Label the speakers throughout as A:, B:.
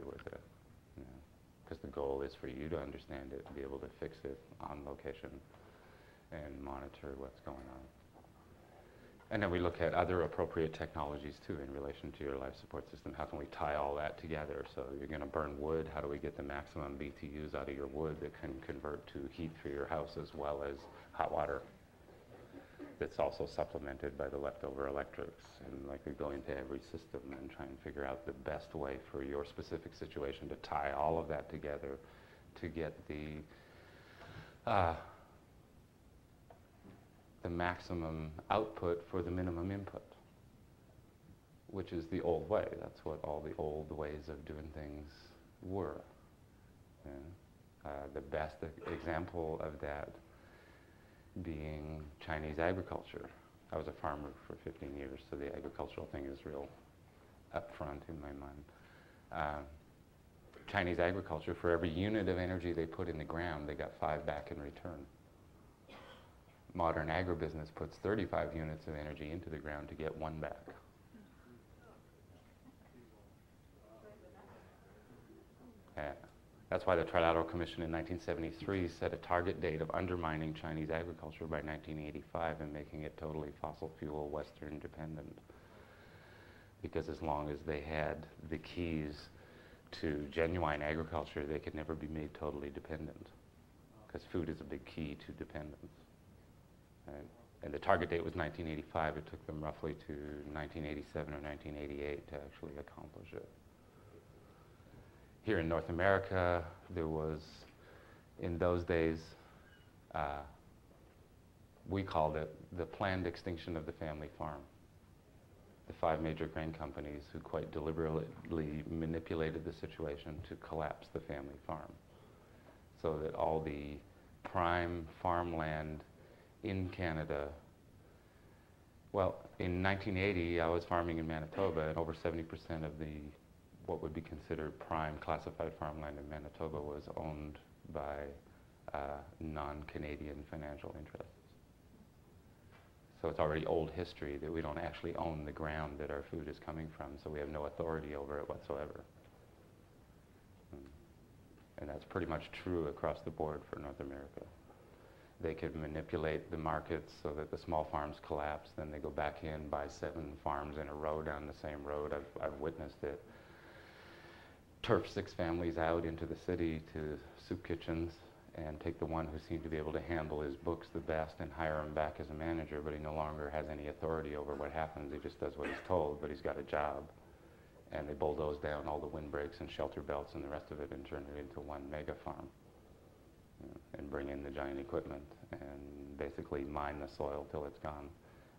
A: you with it. Because the goal is for you to understand it, to be able to fix it on location and monitor what's going on. And then we look at other appropriate technologies too in relation to your life support system. How can we tie all that together? So you're going to burn wood. How do we get the maximum BTUs out of your wood that can convert to heat for your house as well as hot water? That's also supplemented by the leftover electrics. And like we go into every system and try and figure out the best way for your specific situation to tie all of that together to get the maximum output for the minimum input, which is the old way. That's what all the old ways of doing things were. The best example of that being Chinese agriculture. I was a farmer for 15 years, so the agricultural thing is real up front in my mind. Chinese agriculture, for every unit of energy they put in the ground, they got 5 back in return. Modern agribusiness puts 35 units of energy into the ground to get 1 back. That's why the Trilateral Commission in 1973 set a target date of undermining Chinese agriculture by 1985 and making it totally fossil fuel Western dependent. Because as long as they had the keys to genuine agriculture, they could never be made totally dependent. Because food is a big key to dependence. Right? And the target date was 1985. It took them roughly to 1987 or 1988 to actually accomplish it. Here in North America, there was, in those days, we called it the planned extinction of the family farm. The 5 major grain companies who quite deliberately manipulated the situation to collapse the family farm, so that all the prime farmland in Canada, well, in 1980, I was farming in Manitoba, and over 70% of the what would be considered prime classified farmland in Manitoba was owned by non-Canadian financial interests. So it's already old history that we don't actually own the ground that our food is coming from, so we have no authority over it whatsoever. And that's pretty much true across the board for North America. They could manipulate the markets so that the small farms collapse, then they go back in, buy 7 farms in a row down the same road. I've witnessed it. Turf 6 families out into the city to soup kitchens and take the one who seemed to be able to handle his books the best and hire him back as a manager, but he no longer has any authority over what happens. He just does what he's told, but he's got a job. And they bulldoze down all the windbreaks and shelter belts and the rest of it and turn it into one mega farm. And bring in the giant equipment and basically mine the soil till it's gone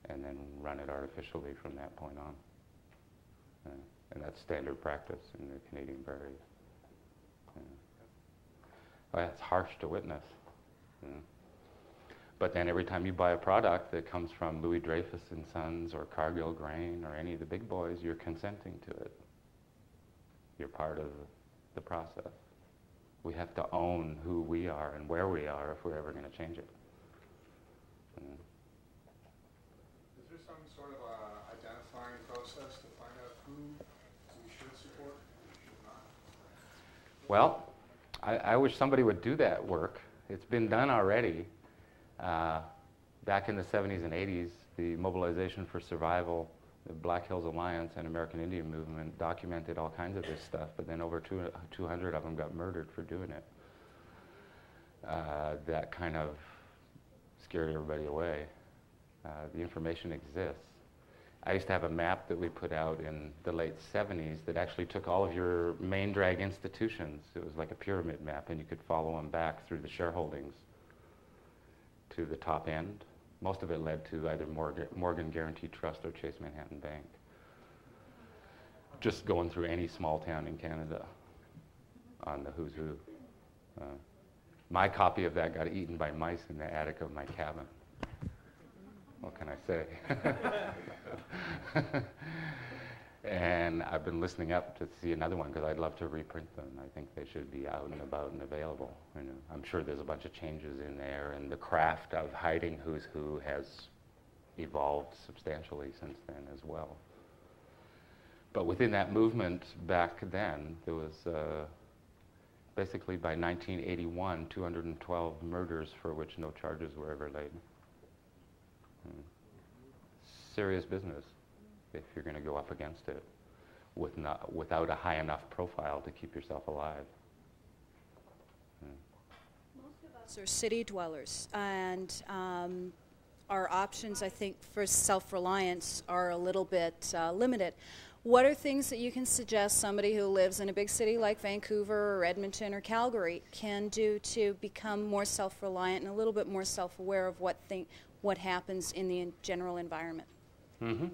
A: and then run it artificially from that point on. And that's standard practice in the Canadian prairies. Well, that's harsh to witness. But then every time you buy a product that comes from Louis Dreyfus and Sons or Cargill Grain or any of the big boys, you're consenting to it. You're part of the process. We have to own who we are and where we are if we're ever going to change it.
B: Is there some sort of identifying process to find out who we should support and who should not?
A: Well, I wish somebody would do that work. It's been done already. Back in the 70s and 80s, the Mobilization for Survival, the Black Hills Alliance and American Indian Movement documented all kinds of this stuff, but then over 200 of them got murdered for doing it. That kind of scared everybody away. The information exists. I used to have a map that we put out in the late 70s that actually took all of your main drag institutions. It was like a pyramid map, and you could follow them back through the shareholdings to the top end. Most of it led to either Morgan Guaranty Trust or Chase Manhattan Bank. Just going through any small town in Canada on the who's who. My copy of that got eaten by mice in the attic of my cabin. What can I say? And I've been listening up to see another one because I'd love to reprint them. I think they should be out and about and available. I'm sure there's a bunch of changes in there, and the craft of hiding who's who has evolved substantially since then as well. But within that movement back then, there was basically by 1981, 212 murders for which no charges were ever laid. Serious business if you're going to go up against it without a high enough profile to keep yourself alive.
C: Most of us are city dwellers, and our options, I think, for self-reliance are a little bit limited. What are things that you can suggest somebody who lives in a big city like Vancouver or Edmonton or Calgary can do to become more self-reliant and a little bit more self-aware of what happens in the general environment?
A: Mm-hmm.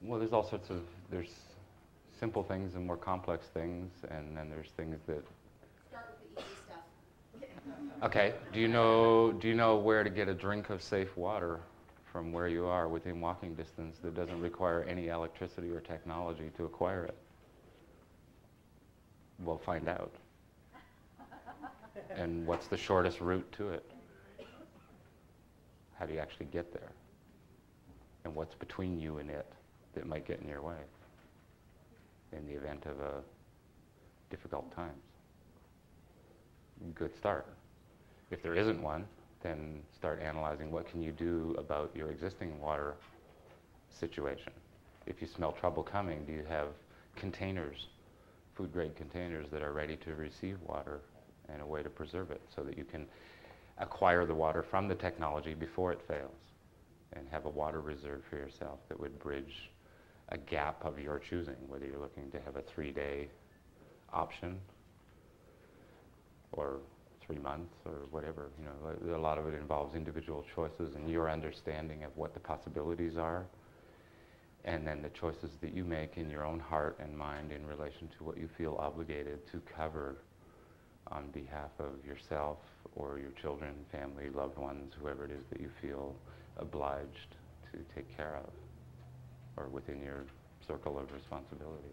A: Well, there's all sorts of, there's simple things and more complex things, and then there's things that...
C: Start with the easy stuff.
A: Okay, do you know where to get a drink of safe water from where you are within walking distance that doesn't require any electricity or technology to acquire it? We'll find out. And what's the shortest route to it? How do you actually get there? And what's between you and it that might get in your way in the event of difficult times? Good start. If there isn't one, then start analyzing what can you do about your existing water situation. If you smell trouble coming, do you have containers, food-grade containers that are ready to receive water and a way to preserve it so that you can acquire the water from the technology before it fails and have a water reserve for yourself that would bridge a gap of your choosing, whether you're looking to have a 3-day option or 3 months or whatever. You know, a lot of it involves individual choices and your understanding of what the possibilities are, and then the choices that you make in your own heart and mind in relation to what you feel obligated to cover on behalf of yourself or your children, family, loved ones, whoever it is that you feel obliged to take care of or within your circle of responsibility.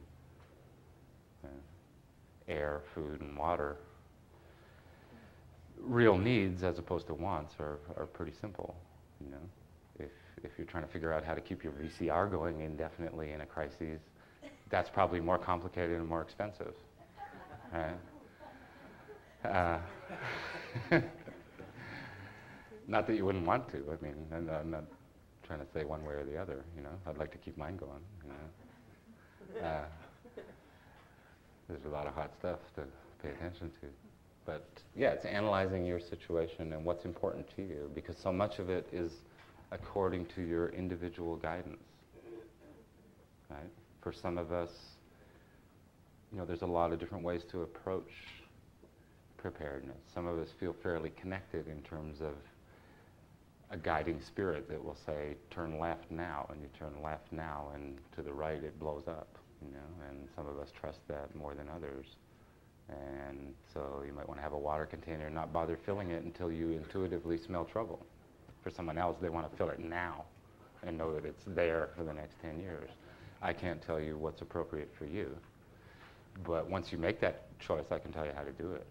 A: Air, food, and water, real needs as opposed to wants, are pretty simple. You know, if you're trying to figure out how to keep your VCR going indefinitely in a crisis, that's probably more complicated and more expensive. Right? Not that you wouldn't want to. I mean, I'm not trying to say one way or the other. You know, I'd like to keep mine going. You know, there's a lot of hot stuff to pay attention to. But yeah, it's analyzing your situation and what's important to you, because so much of it is according to your individual guidance. Right? For some of us, you know, there's a lot of different ways to approach preparedness. Some of us feel fairly connected in terms of a guiding spirit that will say, turn left now, and you turn left now, and to the right it blows up, you know, and some of us trust that more than others. And so you might want to have a water container and not bother filling it until you intuitively smell trouble. For someone else, they want to fill it now and know that it's there for the next 10 years. I can't tell you what's appropriate for you, but once you make that choice, I can tell you how to do it.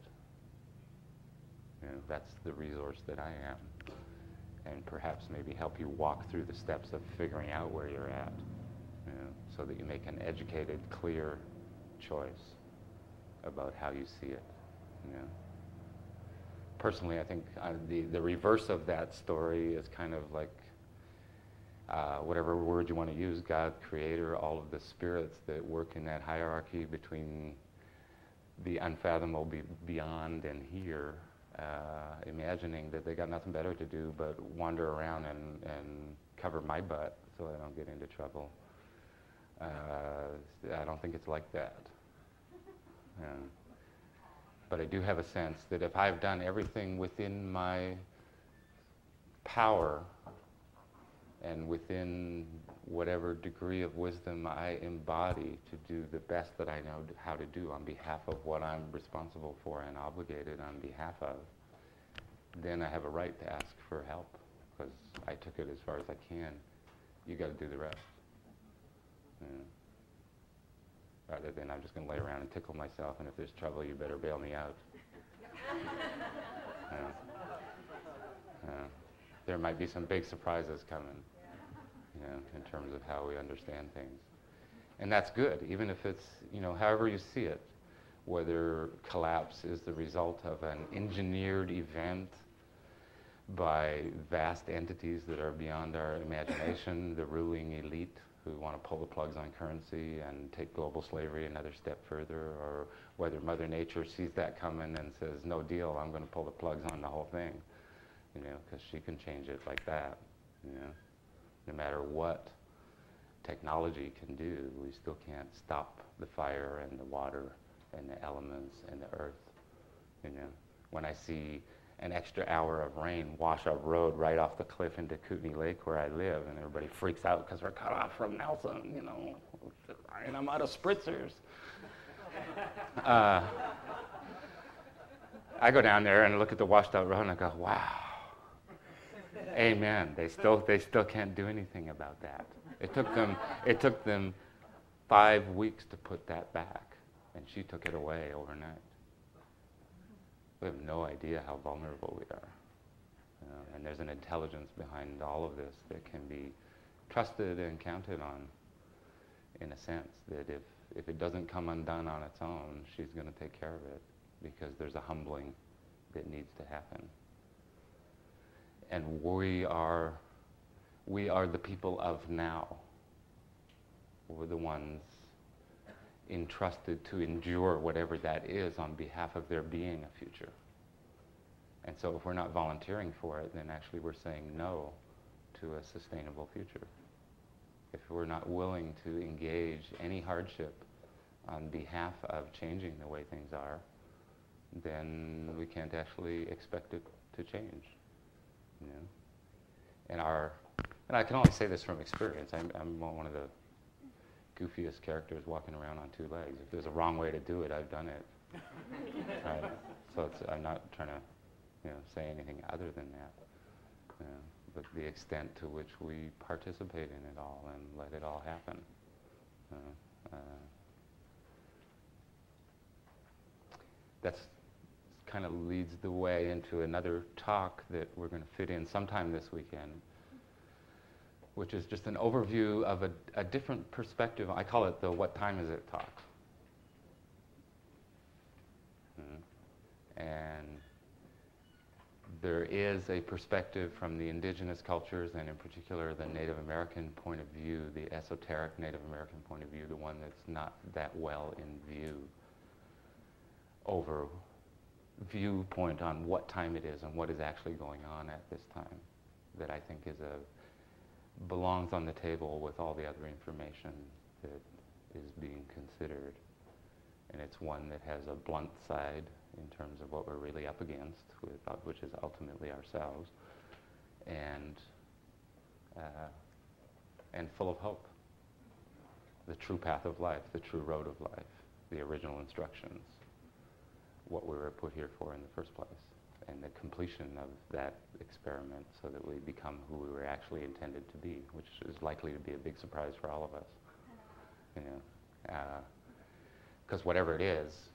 A: You know, that's the resource that I am, and perhaps maybe help you walk through the steps of figuring out where you're at, you know, so that you make an educated, clear choice about how you see it. You know. Personally, I think the reverse of that story is kind of like whatever word you want to use, God, Creator, all of the spirits that work in that hierarchy between the unfathomable beyond and here, imagining that they got nothing better to do but wander around and cover my butt so I don't get into trouble. I don't think it's like that. But I do have a sense that if I've done everything within my power and within whatever degree of wisdom I embody to do the best that I know how to do on behalf of what I'm responsible for and obligated on behalf of, then I have a right to ask for help, because I took it as far as I can. You got to do the rest. Rather than I'm just going to lay around and tickle myself, and if there's trouble, you better bail me out. There might be some big surprises coming, you know, in terms of how we understand things. And that's good, even if it's, however you see it, whether collapse is the result of an engineered event by vast entities that are beyond our imagination, the ruling elite who want to pull the plugs on currency and take global slavery another step further, or whether Mother Nature sees that coming and says, no deal, I'm going to pull the plugs on the whole thing, because she can change it like that, no matter what technology can do, we still can't stop the fire and the water and the elements and the earth. When I see an extra hour of rain wash our road right off the cliff into Kootenai Lake where I live, and everybody freaks out because we're cut off from Nelson, and I'm out of spritzers. I go down there and look at the washed out road and I go, wow, amen. They still can't do anything about that. It took them 5 weeks to put that back, and she took it away overnight. We have no idea how vulnerable we are. And there's an intelligence behind all of this that can be trusted and counted on, in a sense, that if it doesn't come undone on its own, she's going to take care of it, because there's a humbling that needs to happen. And we are the people of now. We're the ones entrusted to endure whatever that is on behalf of there being a future. And so if we're not volunteering for it, then actually we're saying no to a sustainable future. If we're not willing to engage any hardship on behalf of changing the way things are, then we can't actually expect it to change. And I can only say this from experience. I'm one of the goofiest characters walking around on 2 legs. If there's a wrong way to do it, I've done it. Right? So I'm not trying to, say anything other than that. But the extent to which we participate in it all and let it all happen. That's kind of leads the way into another talk that we're going to fit in sometime this weekend, which is just an overview of a different perspective. I call it the "what time is it" talk. And there is a perspective from the indigenous cultures, and in particular the Native American point of view, the esoteric Native American point of view, the one that's not that well in view, over viewpoint on what time it is and what is actually going on at this time, that I think belongs on the table with all the other information that is being considered. And it's one that has a blunt side in terms of what we're really up against, which is ultimately ourselves, and full of hope. The true path of life, the true road of life, the original instructions, what we were put here for in the first place, and the completion of that experiment so that we become who we were actually intended to be, which is likely to be a big surprise for all of us. Because whatever it is,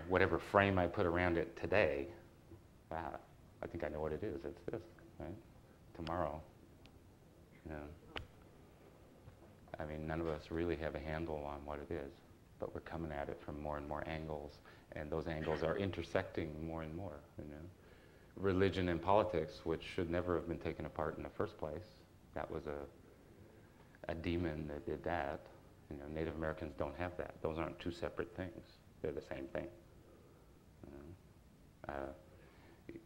A: whatever frame I put around it today, I think I know what it is. It's this, right? Tomorrow, none of us really have a handle on what it is, but we're coming at it from more and more angles, and those angles are intersecting more and more. Religion and politics, which should never have been taken apart in the first place, that was a demon that did that. Native Americans don't have that. Those aren't two separate things. They're the same thing.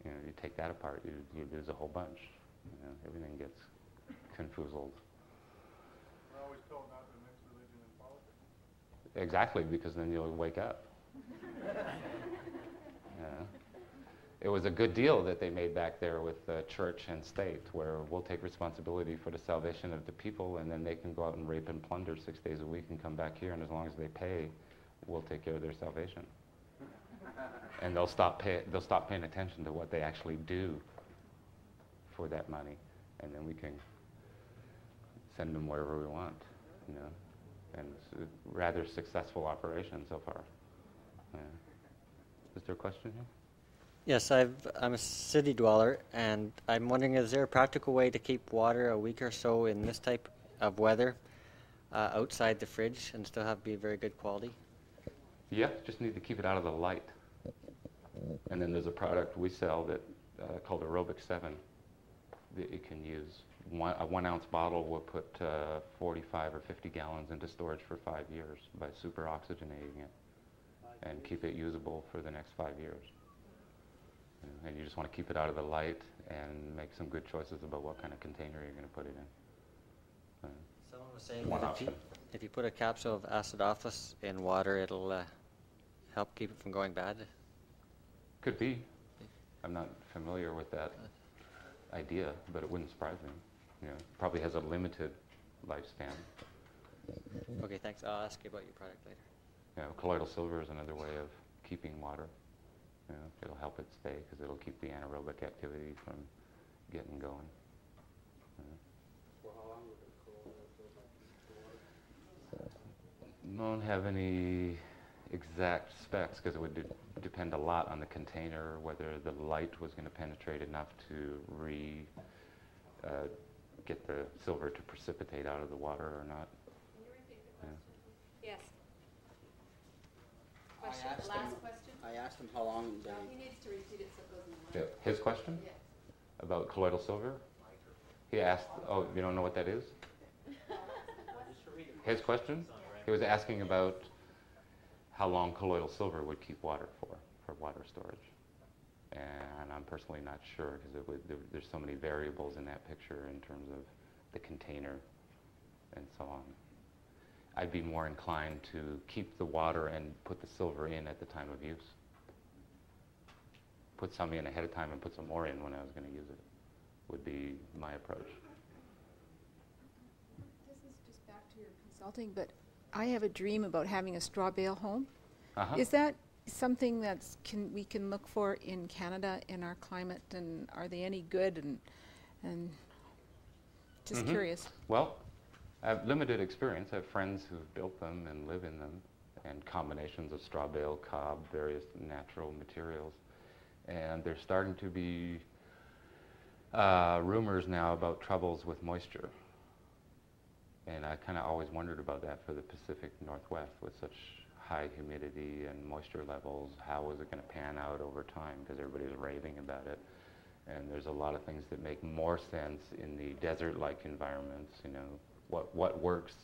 A: You take that apart, you lose a whole bunch. Everything gets confoozled.
B: We're always told not to mix religion and politics.
A: Exactly, because then you'll wake up. It was a good deal that they made back there with church and state, where we'll take responsibility for the salvation of the people, and then they can go out and rape and plunder 6 days a week and come back here, and as long as they pay, we'll take care of their salvation. And they'll stop paying attention to what they actually do for that money, and then we can send them wherever we want, And it's a rather successful operation so far. Is there a question here?
D: Yes, I'm a city dweller, and I'm wondering, is there a practical way to keep water a week or so in this type of weather? outside the fridge and still be very good quality?
A: Yeah, just need to keep it out of the light. And then there's a product we sell that called Aerobic 7 that you can use. A 1 ounce bottle will put 45 or 50 gallons into storage for 5 years by super oxygenating it and keep it usable for the next 5 years. And you just want to keep it out of the light and make some good choices about what kind of container you're going to put it in.
D: Someone was saying
A: One
D: that
A: option.
D: if you put a capsule of acidophilus in water, it'll help keep it from going bad.
A: Could be. I'm not familiar with that idea, but it wouldn't surprise me. Probably has a limited lifespan.
D: Okay, thanks. I'll ask you about your product later.
A: Colloidal silver is another way of keeping water. It'll help it stay because it'll keep the anaerobic activity from getting going.
B: For how long would it go?
A: Don't have any exact specs because it would depend a lot on the container, whether the light was going to penetrate enough to get the silver to precipitate out of the water or not.
C: Can you repeat the question? Yes.
E: I
C: Question,
E: asked
C: last
E: him-
C: question?
E: I asked him how long they,
C: He needs to repeat it so it goes in the mic.
A: His question
C: Yes.
A: about colloidal silver? He asked, oh, you don't know what that is? His question? He was asking about how long colloidal silver would keep water for water storage. And I'm personally not sure because there's so many variables in that picture in terms of the container and so on. I'd be more inclined to keep the water and put the silver in at the time of use. Put some in ahead of time and put some more in when I was going to use it, would be my approach.
F: This is just back to your consulting, but I have a dream about having a straw bale home.
A: Uh-huh.
F: Is that something we can look for in Canada in our climate, and are they any good? And just curious.
A: Well, I have limited experience. I have friends who've built them and live in them, and combinations of straw bale, cob, various natural materials. And there's starting to be rumors now about troubles with moisture. And I kind of always wondered about that for the Pacific Northwest with such high humidity and moisture levels. How was it going to pan out over time? Because everybody's raving about it. And there's a lot of things that make more sense in the desert-like environments. What works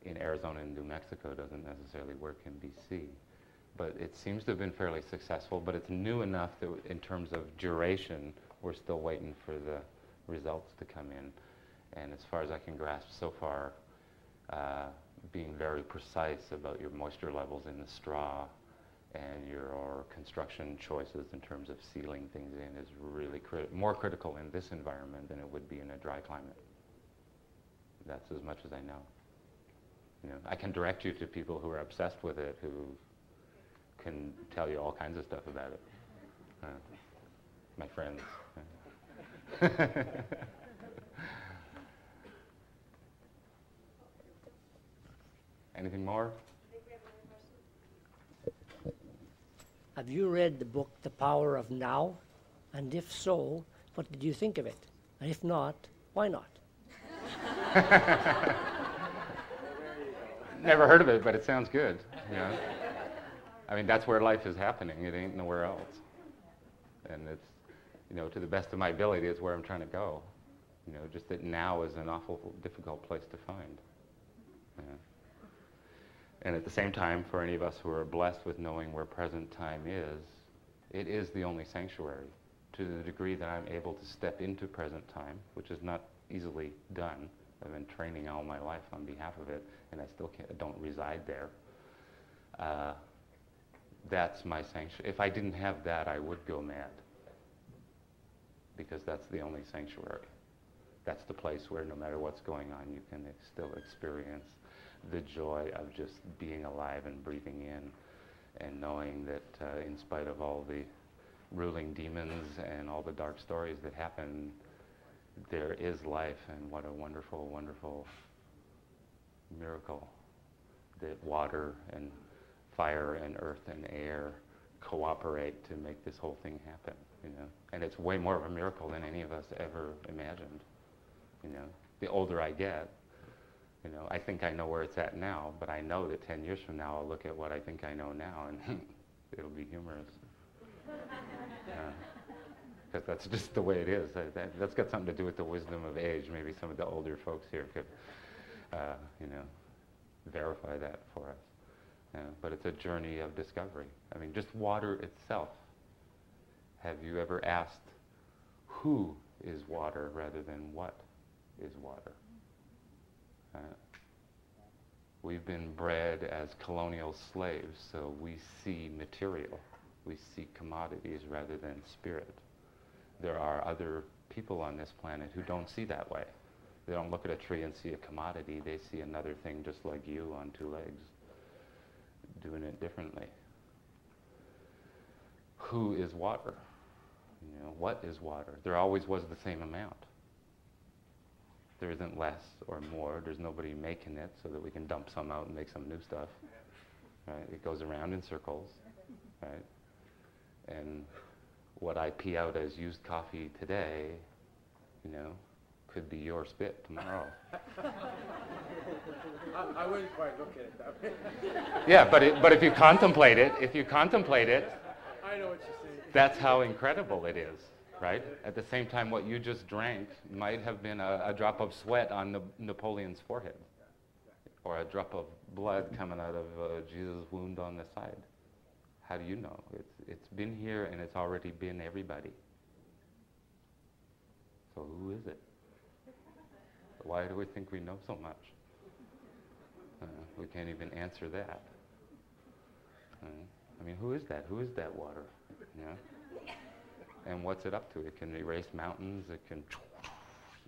A: in Arizona and New Mexico doesn't necessarily work in BC. But it seems to have been fairly successful, but it's new enough that in terms of duration, we're still waiting for the results to come in. And as far as I can grasp so far, being very precise about your moisture levels in the straw and your construction choices in terms of sealing things in is really more critical in this environment than it would be in a dry climate. That's as much as I know. I can direct you to people who are obsessed with it, who can tell you all kinds of stuff about it. My friends. Anything more?
G: Have you read the book The Power of Now? And if so, what did you think of it? And if not, why not?
A: Never heard of it, but it sounds good. I mean, that's where life is happening. It ain't nowhere else. And it's, to the best of my ability, it's where I'm trying to go. Just that now is an awful difficult place to find. And at the same time, for any of us who are blessed with knowing where present time is, it is the only sanctuary. To the degree that I'm able to step into present time, which is not easily done. I've been training all my life on behalf of it, and I still don't reside there. That's my sanctuary. If I didn't have that, I would go mad. Because that's the only sanctuary. That's the place where no matter what's going on, you can still experience the joy of just being alive and breathing in and knowing that in spite of all the ruling demons and all the dark stories that happen, there is life, and what a wonderful, wonderful miracle that water and fire and earth and air cooperate to make this whole thing happen, And it's way more of a miracle than any of us ever imagined, The older I get, You know, I think I know where it's at now, but I know that 10 years from now I'll look at what I think I know now and it'll be humorous. Because that's just the way it is. That's got something to do with the wisdom of age. Maybe some of the older folks here could, you know, verify that for us. But it's a journey of discovery. I mean, just water itself. Have you ever asked who is water rather than what is water? We've been bred as colonial slaves, so we see material. We see commodities rather than spirit. There are other people on this planet who don't see that way. They don't look at a tree and see a commodity. They see another thing just like you on two legs, doing it differently. Who is water? You know, what is water? There always was the same amount. There isn't less or more. There's nobody making it so that we can dump some out and make some new stuff. Right? It goes around in circles. Right? And what I pee out as used coffee today, you know, could be your spit tomorrow.
E: I wouldn't quite look at it that way.
A: Yeah, but if you contemplate it,
E: I know what you're saying.
A: that's how incredible it is, right? At the same time, what you just drank might have been a drop of sweat on Napoleon's forehead, or a drop of blood coming out of Jesus' wound on the side. How do you know? It's been here and it's already been everybody. So who is it? Why do we think we know so much? We can't even answer that. I mean, who is that? Who is that water? You know? And what's it up to? It can erase mountains. It can,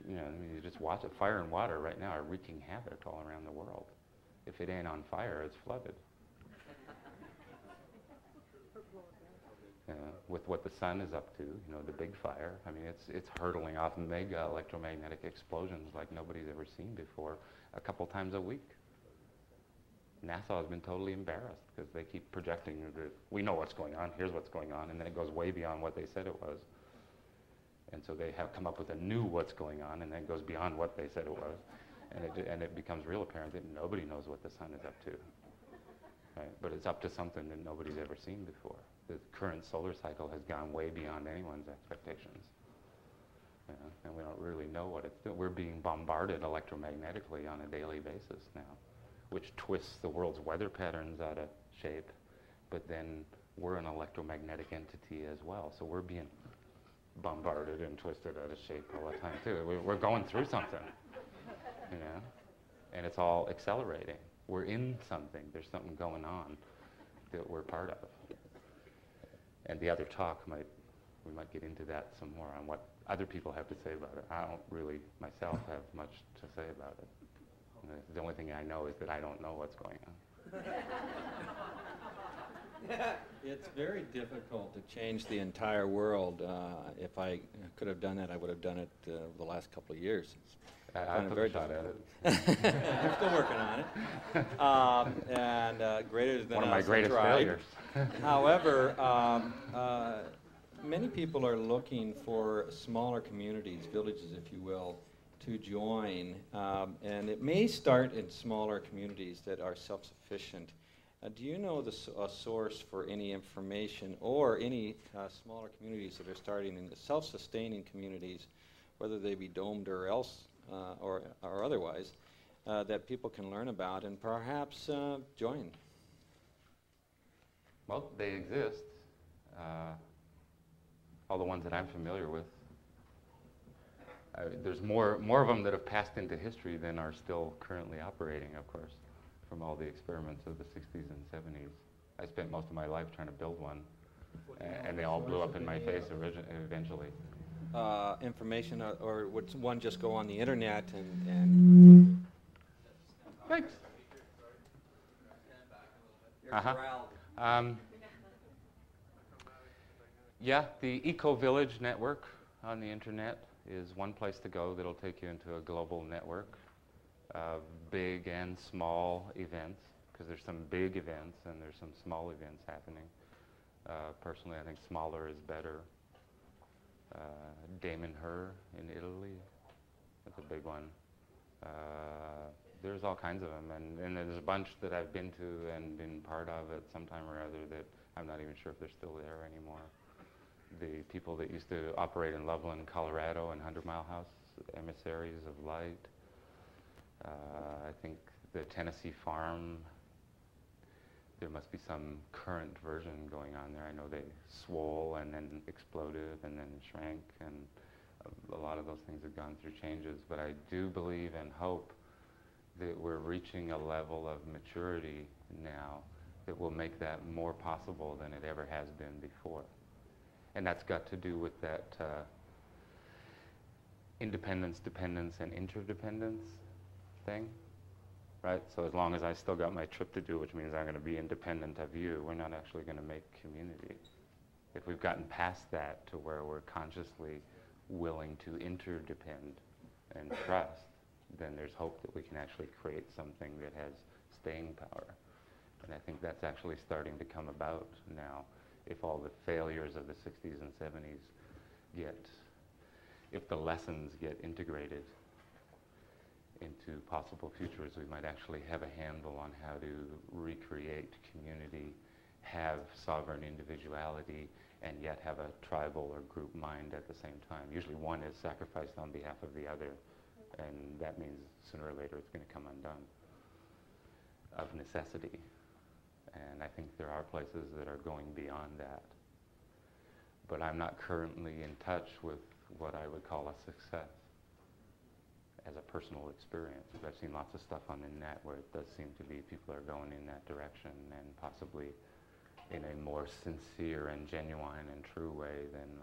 A: you know, I mean, you just watch it. Fire and water right now are wreaking havoc all around the world. If it ain't on fire, it's flooded. With what the sun is up to, you know, the big fire. I mean, it's hurtling off mega electromagnetic explosions like nobody's ever seen before, a couple times a week. NASA has been totally embarrassed because they keep projecting that we know what's going on, here's what's going on, and then it goes way beyond what they said it was. And so they have come up with a new what's going on, and then it goes beyond what they said it was. And it becomes real apparent that nobody knows what the sun is up to. Right? But it's up to something that nobody's ever seen before. The current solar cycle has gone way beyond anyone's expectations. And we don't really know what it's doing. We're being bombarded electromagnetically on a daily basis now, which twists the world's weather patterns out of shape, but then we're an electromagnetic entity as well. So we're being bombarded and twisted out of shape all the time too. We're going through something, you know, and it's all accelerating. We're in something. There's something going on that we're part of. And the other talk we might get into that some more on what other people have to say about it. I don't really myself have much to say about it. The only thing I know is that I don't know what's going on.
H: It's very difficult to change the entire world. If I could have done it, I would have done it the last couple of years.
A: I took a shot at it.
H: I'm still working on it. And greater than
A: One of my
H: us
A: greatest
H: tried.
A: failures.
H: However, many people are looking for smaller communities, villages, if you will, to join. And it may start in smaller communities that are self-sufficient. Do you know a source for any information or any smaller communities that are starting in the self-sustaining communities, whether they be domed or else or otherwise, that people can learn about and perhaps join?
A: Well, they exist. All the ones that I'm familiar with. There's more of them that have passed into history than are still currently operating, of course, from all the experiments of the 60s and 70s. I spent most of my life trying to build one, and they all blew up in my face eventually.
H: Information, or would one just go on the internet and
A: Thanks. Yeah, the Eco-Village network on the internet is one place to go that'll take you into a global network of big and small events, because there's some big events and there's some small events happening. Personally, I think smaller is better. Damon Herr in Italy, that's a big one. there's all kinds of them, and there's a bunch that I've been to and been part of at some time or other that I'm not even sure if they're still there anymore. The people that used to operate in Loveland, Colorado, and 100 Mile House, Emissaries of Light. I think the Tennessee Farm, there must be some current version going on there. I know they swole and then exploded and then shrank, and a lot of those things have gone through changes. But I do believe and hope that we're reaching a level of maturity now that will make that more possible than it ever has been before. And that's got to do with that independence, dependence, and interdependence thing, right? So as long as I still got my trip to do, which means I'm going to be independent of you, we're not actually going to make community. If we've gotten past that to where we're consciously willing to interdepend and trust, then there's hope that we can actually create something that has staying power. And I think that's actually starting to come about now. If all the failures of the 60s and 70s if the lessons get integrated into possible futures, we might actually have a handle on how to recreate community, have sovereign individuality, and yet have a tribal or group mind at the same time. Usually one is sacrificed on behalf of the other, and that means sooner or later it's going to come undone of necessity. And I think there are places that are going beyond that. But I'm not currently in touch with what I would call a success as a personal experience. I've seen lots of stuff on the net where it does seem to be people are going in that direction, and possibly in a more sincere and genuine and true way than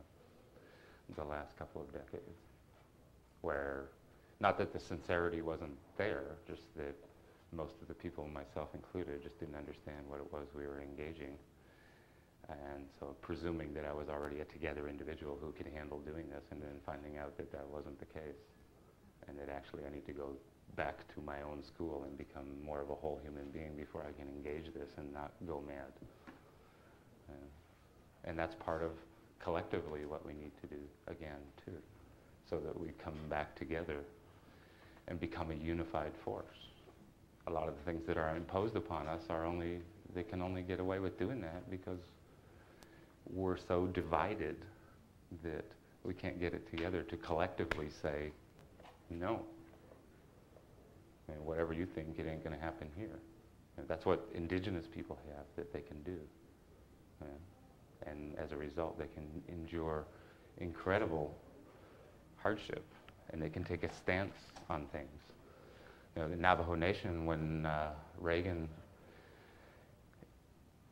A: the last couple of decades. Where, not that the sincerity wasn't there, just that most of the people, myself included, just didn't understand what it was we were engaging. And so presuming that I was already a together individual who could handle doing this, and then finding out that that wasn't the case, and that actually I need to go back to my own school and become more of a whole human being before I can engage this and not go mad. And that's part of collectively what we need to do again too, so that we come back together and become a unified force. A lot of the things that are imposed upon us they can only get away with doing that because we're so divided that we can't get it together to collectively say, no. I mean, whatever you think, it ain't going to happen here. And that's what indigenous people have that they can do. And as a result, they can endure incredible hardship, and they can take a stance on things. You know, the Navajo Nation, when Reagan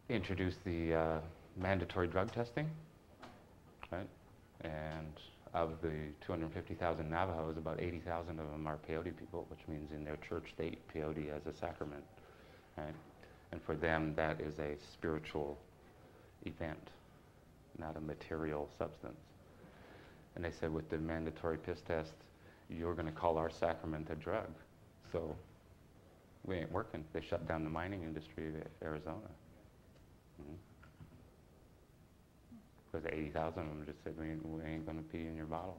A: introduced the mandatory drug testing, right? And of the 250,000 Navajos, about 80,000 of them are peyote people, which means in their church they eat peyote as a sacrament, right? And for them, that is a spiritual event, not a material substance. And they said, with the mandatory piss test, you're going to call our sacrament a drug. So we ain't working. They shut down the mining industry of Arizona. Because 80,000 of them just said, we ain't going to pee in your bottle.